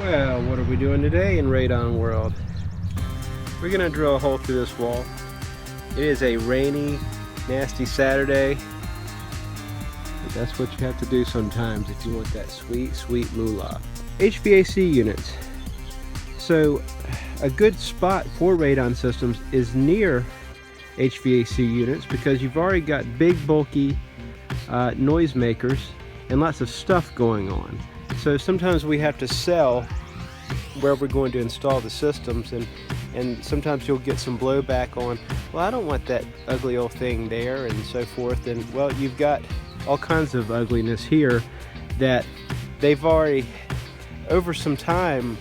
Well, what are we doing today in Radon World? We're gonna drill a hole through this wall. It is a rainy, nasty Saturday. But that's what you have to do sometimes if you want that sweet, sweet moolah. HVAC units. So a good spot for radon systems is near HVAC units because you've already got big, bulky noisemakers and lots of stuff going on. So sometimes we have to sell where we're going to install the systems, and sometimes you'll get some blowback on, well, I don't want that ugly old thing there and so forth. And well, you've got all kinds of ugliness here that they've already, over some time,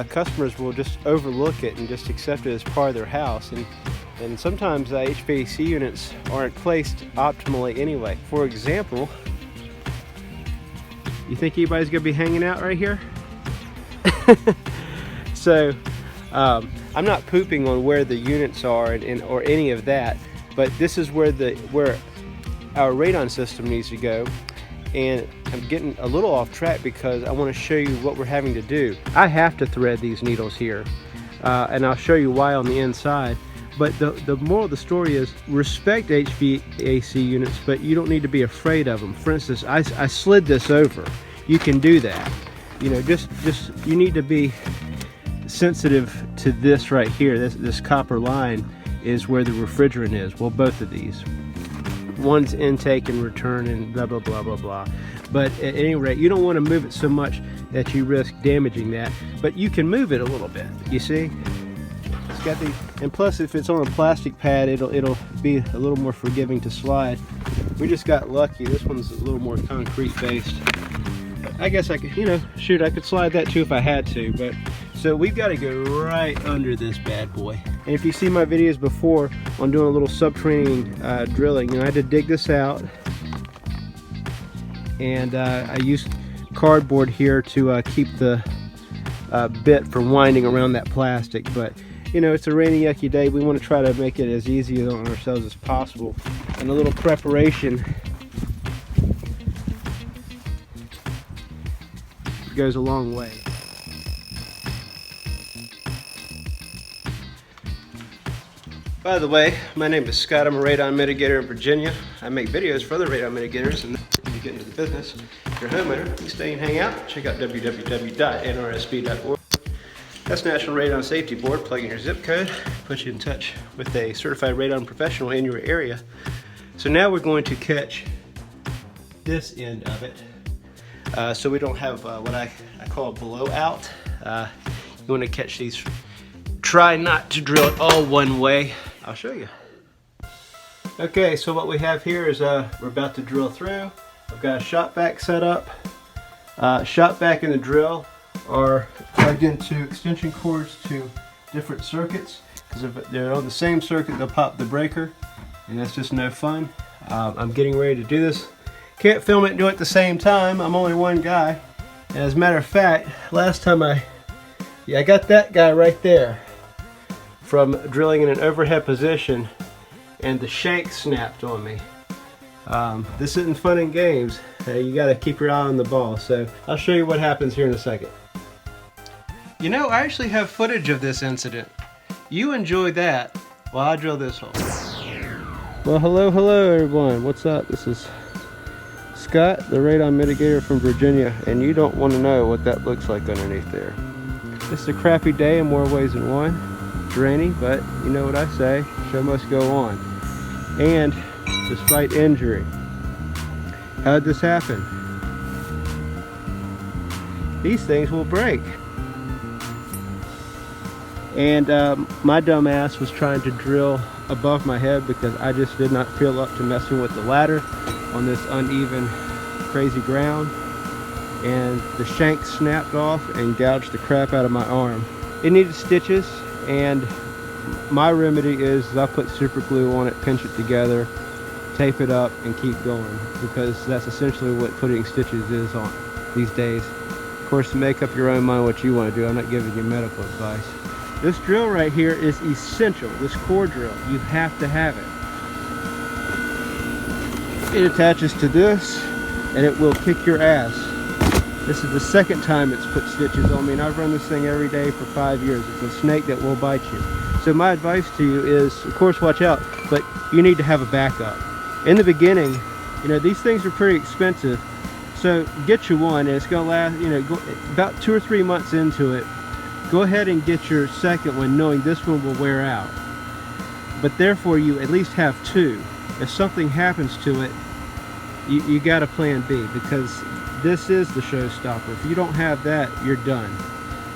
customers will just overlook it and just accept it as part of their house. And sometimes HVAC units aren't placed optimally anyway. For example, you think anybody's gonna be hanging out right here? So I'm not pooping on where the units are or any of that, but this is where our radon system needs to go. And I'm getting a little off track because I want to show you what we're having to do. I have to thread these needles here, and I'll show you why on the inside. But the moral of the story is respect HVAC units, but you don't need to be afraid of them. For instance, I slid this over. You can do that. You know, just you need to be sensitive to this right here. This copper line is where the refrigerant is. Well, both of these. One's intake and return and blah, blah, blah, blah, blah. But at any rate, you don't want to move it so much that you risk damaging that. But you can move it a little bit, you see? It's got the, and plus if it's on a plastic pad, it'll be a little more forgiving to slide. We just got lucky. This one's a little more concrete based. I guess I could, you know, shoot, I could slide that too if I had to, but so we've got to go right under this bad boy. And if you see my videos before on doing a little subterranean drilling, you know, I had to dig this out, and I used cardboard here to keep the bit from winding around that plastic. But you know, it's a rainy, yucky day. We want to try to make it as easy on ourselves as possible, and a little preparation goes a long way. By the way, my name is Scott. I'm a radon mitigator in Virginia. I make videos for other radon mitigators, and if you get into the business, if you're a homeowner, you stay and hang out, check out www.nrsb.org. That's National Radon Safety Board. Plug in your zip code, put you in touch with a certified radon professional in your area. So now we're going to catch this end of it. So we don't have what I call a blowout. You want to catch these. Try not to drill it all one way. I'll show you. Okay, so what we have here is we're about to drill through. I've got a shot back set up. Shot back and the drill are plugged into extension cords to different circuits, because if they're on the same circuit, they'll pop the breaker, and that's just no fun. I'm getting ready to do this. Can't film it and do it at the same time. I'm only one guy. And as a matter of fact, last time I got that guy right there from drilling in an overhead position, and the shank snapped on me. This isn't fun and games. You gotta keep your eye on the ball. So I'll show you what happens here in a second. You know, I actually have footage of this incident. You enjoy that while I drill this hole. Well, hello everyone. What's up? This is Scott, the radon mitigator from Virginia, and you don't want to know what that looks like underneath there. It's a crappy day in more ways than one. It's rainy, but you know what I say, show must go on. And despite injury, how did this happen? These things will break. And my dumb ass was trying to drill above my head because I just did not feel up to messing with the ladder on this uneven, crazy ground, and the shank snapped off and gouged the crap out of my arm. It needed stitches, and my remedy is I put super glue on it, pinch it together, tape it up, and keep going, because that's essentially what putting stitches is on these days. Of course, to make up your own mind what you want to do. I'm not giving you medical advice. This drill right here is essential. This core drill, you have to have it. It attaches to this, and it will kick your ass. This is the second time it's put stitches on me, and I've run this thing every day for 5 years. It's a snake that will bite you. So my advice to you is, of course, watch out, but you need to have a backup. In the beginning, you know, these things are pretty expensive, so get you one, and it's going to last, you know, about 2 or 3 months into it. Go ahead and get your second one, knowing this one will wear out. But therefore, you at least have two. If something happens to it, you got a plan B, because this is the showstopper. If you don't have that, you're done.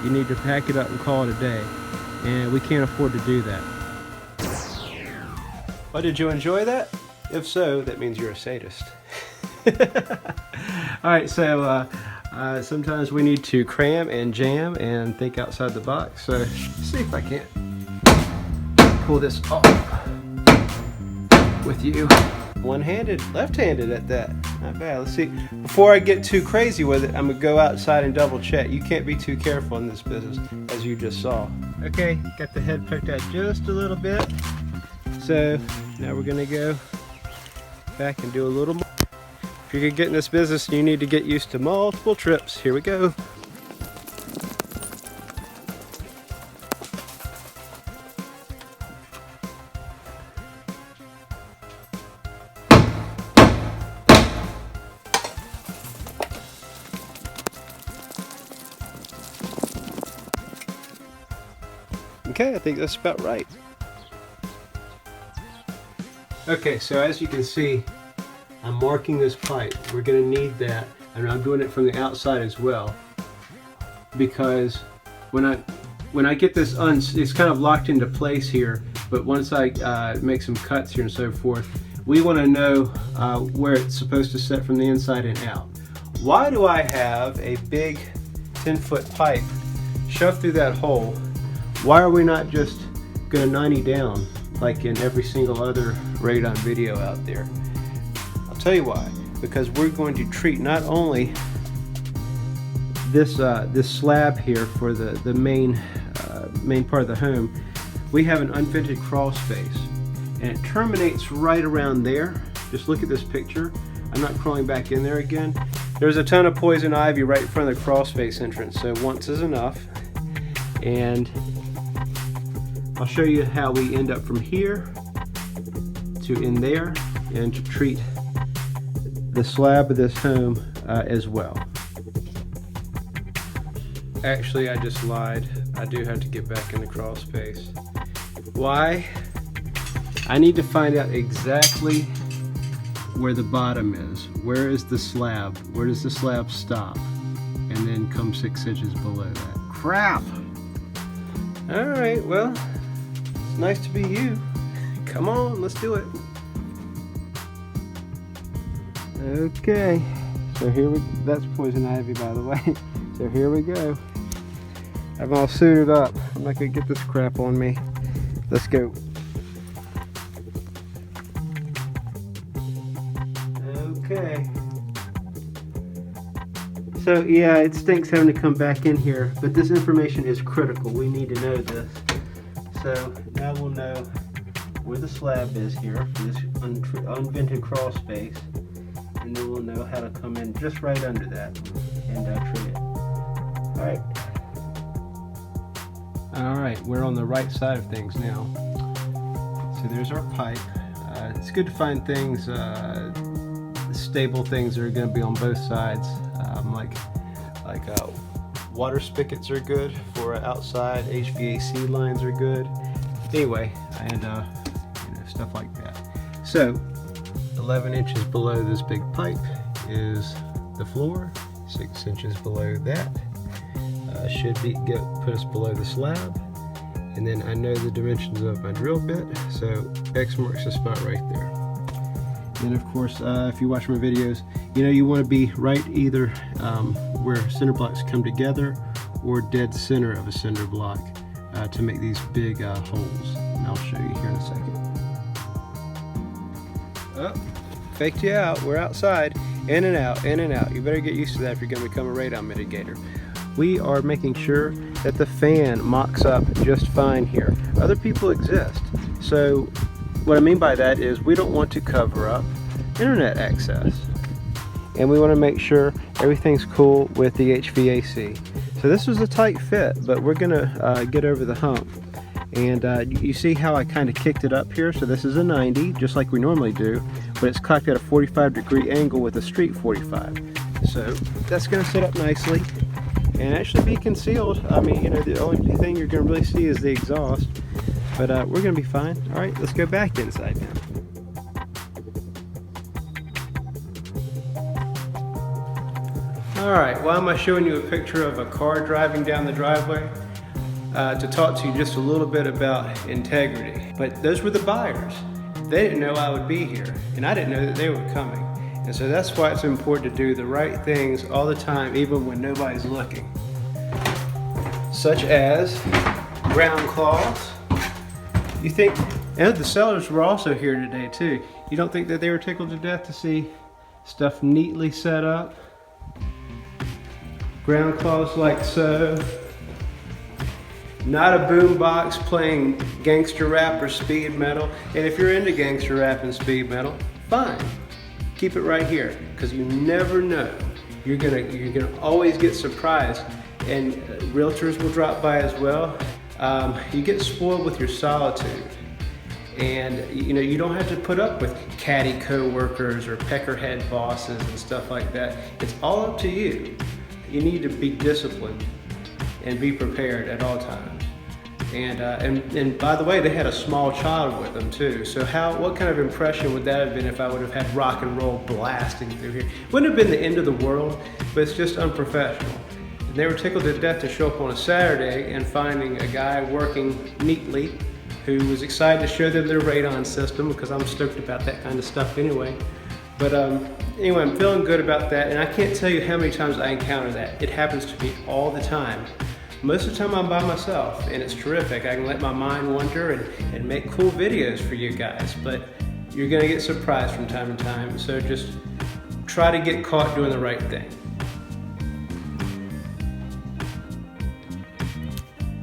You need to pack it up and call it a day, and we can't afford to do that. Well, did you enjoy that? If so, that means you're a sadist. Alright, so sometimes we need to cram and jam and think outside the box. So let's see if I can't pull this off with you. One-handed, left-handed at that. Not bad. Let's see. Before I get too crazy with it, I'm going to go outside and double check. You can't be too careful in this business, as you just saw. Okay, got the head poked out just a little bit. So now we're going to go back and do a little more. If you're going to get in this business, you need to get used to multiple trips. Here we go. Okay, I think that's about right. Okay, so as you can see, I'm marking this pipe. We're going to need that, and I'm doing it from the outside as well, because when I get this it's kind of locked into place here, but once I make some cuts here and so forth, we want to know where it's supposed to set from the inside and out. Why do I have a big 10-foot pipe shoved through that hole? Why are we not just going to 90 down like in every single other radon video out there? I'll tell you why. Because we're going to treat not only this this slab here for the main part of the home. We have an unvented crawl space, and it terminates right around there. Just look at this picture. I'm not crawling back in there again. There's a ton of poison ivy right in front of the crawl space entrance, so once is enough. And I'll show you how we end up from here to in there, and to treat the slab of this home as well. Actually, I just lied. I do have to get back in the crawl space. Why? I need to find out exactly where the bottom is. Where is the slab? Where does the slab stop? And then come 6 inches below that. Crap! Alright, well, it's nice to be you. Come on, let's do it. Okay, so that's poison ivy, by the way. So here we go. I'm all suited up. I'm not gonna get this crap on me. Let's go. Okay. So yeah, it stinks having to come back in here, but this information is critical. We need to know this. So now we'll know where the slab is here for this unvented crawl space, and then we'll know how to come in just right under that and treat it. All right, we're on the right side of things now. So there's our pipe. It's good to find things, stable things that are going to be on both sides. Like water spigots are good for outside. HVAC lines are good. Anyway, and stuff like that. So 11 inches below this big pipe is the floor. 6 inches below that should put us below the slab. And then I know the dimensions of my drill bit, so X marks the spot right there. And of course, if you watch my videos, you want to be right either where cinder blocks come together or dead center of a cinder block to make these big holes. And I'll show you here in a second. Oh, faked you out. We're outside. In and out, in and out. You better get used to that if you're going to become a radon mitigator. We are making sure that the fan mocks up just fine here. Other people exist. So what I mean by that is we don't want to cover up internet access. and we want to make sure everything's cool with the HVAC. So this was a tight fit, but we're gonna get over the hump. And you see how I kind of kicked it up here? So this is a 90, just like we normally do, but it's cocked at a 45-degree angle with a street 45. So that's gonna sit up nicely and actually be concealed. I mean, you know, the only thing you're gonna really see is the exhaust, but we're gonna be fine. All right, let's go back inside now. All right, why am I showing you a picture of a car driving down the driveway? To talk to you just a little bit about integrity. But those were the buyers. They didn't know I would be here, and I didn't know that they were coming. And so that's why it's important to do the right things all the time, even when nobody's looking. Such as ground cloths. You think, and the sellers were also here today too. You don't think that they were tickled to death to see stuff neatly set up? Ground cloths like so. Not a boombox playing gangster rap or speed metal. And if you're into gangster rap and speed metal, fine. Keep it right here, because you never know. You're gonna always get surprised, and realtors will drop by as well. You get spoiled with your solitude, and you know you don't have to put up with catty co-workers or peckerhead bosses and stuff like that. It's all up to you. You need to be disciplined and be prepared at all times. And by the way, they had a small child with them too. So what kind of impression would that have been if I would have had rock and roll blasting through here? Wouldn't have been the end of the world, but it's just unprofessional. And they were tickled to death to show up on a Saturday and finding a guy working neatly who was excited to show them their radon system, because I'm stoked about that kind of stuff anyway. But anyway, I'm feeling good about that, and I can't tell you how many times I encounter that. It happens to me all the time. Most of the time I'm by myself, and it's terrific. I can let my mind wander and make cool videos for you guys, but you're gonna get surprised from time to time, so just try to get caught doing the right thing.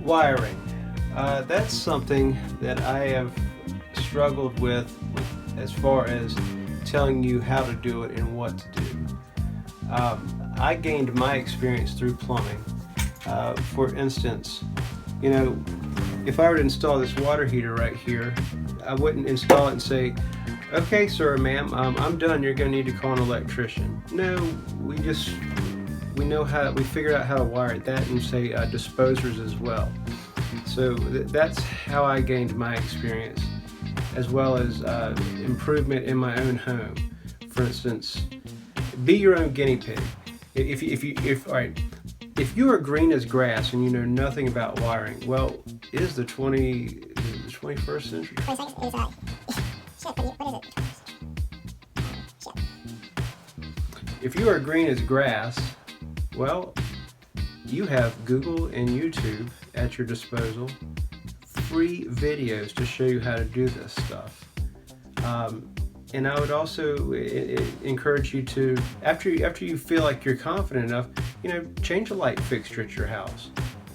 Wiring. That's something that I have struggled with as far as telling you how to do it and what to do. I gained my experience through plumbing. For instance, you know, if I were to install this water heater right here, I wouldn't install it and say, okay sir, ma'am, I'm done, you're going to need to call an electrician. No, we figured out how to wire it, that and say disposers as well. So that's how I gained my experience, as well as improvement in my own home. For instance, be your own guinea pig. If you are green as grass and you know nothing about wiring, well, is the 21st century? If you are green as grass, well, you have Google and YouTube at your disposal, free videos to show you how to do this stuff. And I would also encourage you to, after you feel like you're confident enough, you know, change a light fixture at your house,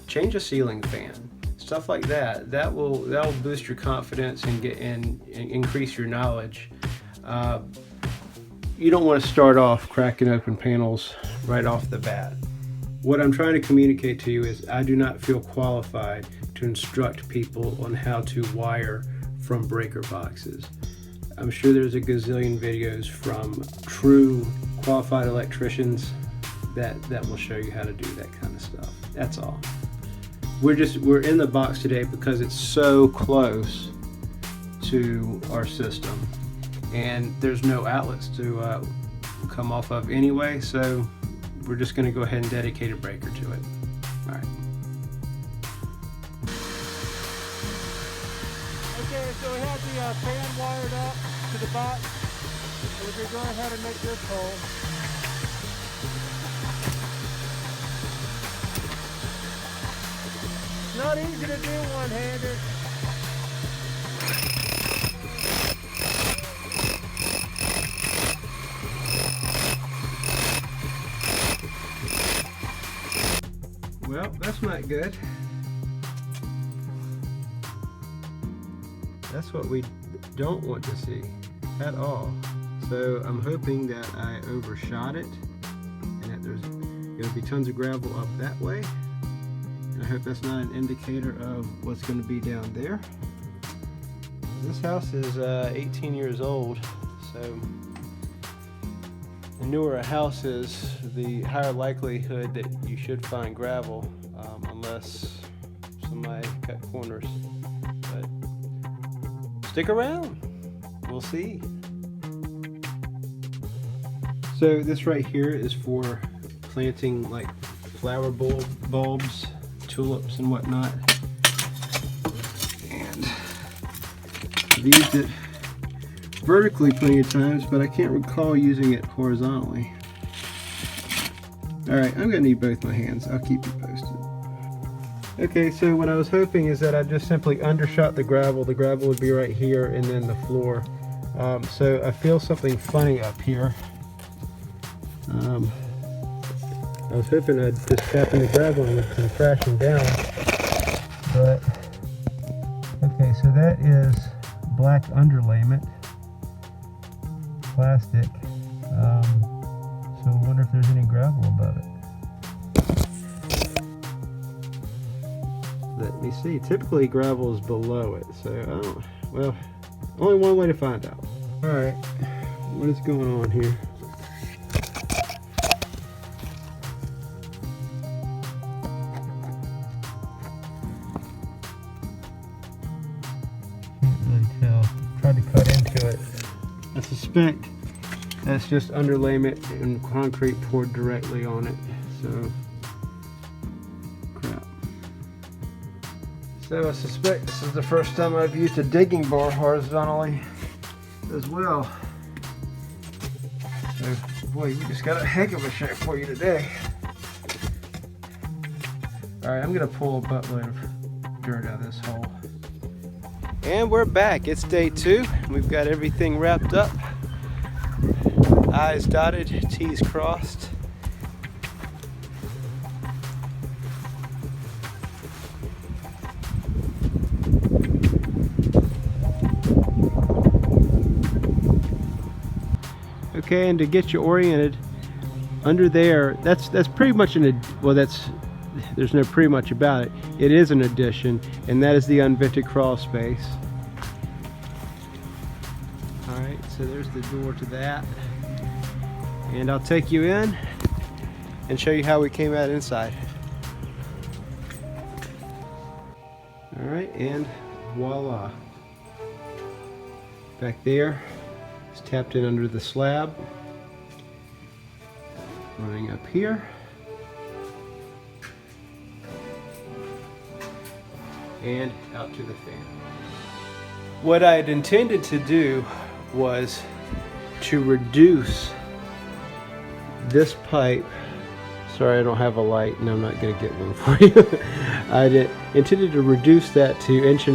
change a ceiling fan, stuff like that. That will boost your confidence and increase your knowledge. You don't want to start off cracking open panels right off the bat. What I'm trying to communicate to you is I do not feel qualified to instruct people on how to wire from breaker boxes. I'm sure there's a gazillion videos from true qualified electricians that will show you how to do that kind of stuff. That's all. We're in the box today because it's so close to our system, and there's no outlets to come off of anyway, so we're just going to go ahead and dedicate a breaker to it. All right. Okay, so we have the fan wired up to the box. So we're going to go ahead and make this hole. It's not easy to do one-handed. Well, that's not good. That's what we don't want to see at all. So I'm hoping that I overshot it and that there's going to be tons of gravel up that way. And I hope that's not an indicator of what's going to be down there. This house is 18 years old, so the newer a house is, the higher likelihood that you should find gravel, unless somebody cut corners. But stick around, we'll see. So this right here is for planting like flower bulbs, tulips and whatnot. And I've used it vertically plenty of times, but I can't recall using it horizontally. Alright, I'm gonna need both my hands. I'll keep you posted. Okay, so what I was hoping is that I just simply undershot the gravel. The gravel would be right here and then the floor. So I feel something funny up here. I was hoping I'd just tap in the gravel and it would come crashing down. But, okay, so that is black underlayment, plastic. So I wonder if there's any gravel above it. Let me see. Typically gravel is below it, so I don't, well, only one way to find out. Alright, what is going on here? Can't really tell. Tried to cut into it. I suspect that's just underlayment and concrete poured directly on it, so crap. So I suspect this is the first time I've used a digging bar horizontally as well. So boy, we just got a heck of a show for you today. Alright, I'm gonna pull a buttload of dirt out of this hole. And we're back. It's day 2. We've got everything wrapped up. I's dotted, T's crossed. Okay, and to get you oriented, under there, that's pretty much there's no pretty much about it. It is an addition, and that is the unvented crawl space. Alright, so there's the door to that. And I'll take you in and show you how we came out inside. Alright, and voila. Back there, it's tapped in under the slab. Running up here. And out to the fan. What I had intended to do was to reduce this pipe. Sorry, I don't have a light and I'm not going to get one for you. I intended to reduce that to 1.5 inches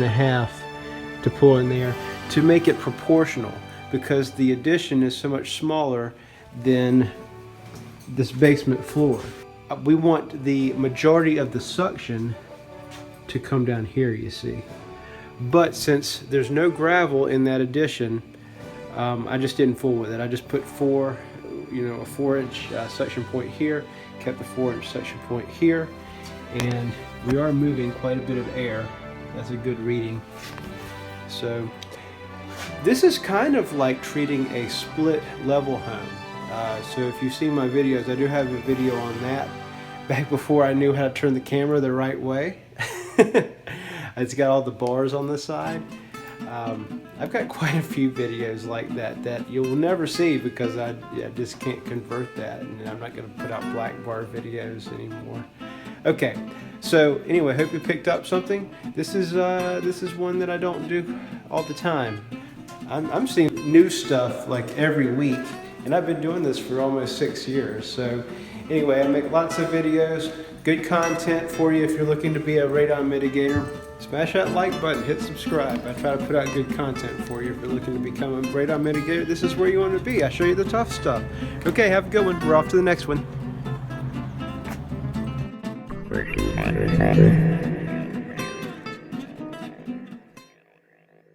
to pull in there to make it proportional, because the addition is so much smaller than this basement floor. We want the majority of the suction to come down here, you see. But since there's no gravel in that addition, I just didn't fool with it. I just put a 4-inch suction point here, kept the 4-inch suction point here, and we are moving quite a bit of air. That's a good reading. So this is kind of like treating a split level home. So if you've seen my videos, I do have a video on that back before I knew how to turn the camera the right way. It's got all the bars on the side. I've got quite a few videos like that you'll never see, because I just can't convert that, and I'm not going to put out black bar videos anymore. Okay, so anyway, hope you picked up something. This is one that I don't do all the time. I'm seeing new stuff like every week, and I've been doing this for almost 6 years. So anyway, I make lots of videos, good content for you if you're looking to be a radon mitigator. Smash that like button, hit subscribe. I try to put out good content for you if you're looking to become a radon mitigator. This is where you want to be. I show you the tough stuff. Okay, have a good one. We're off to the next one.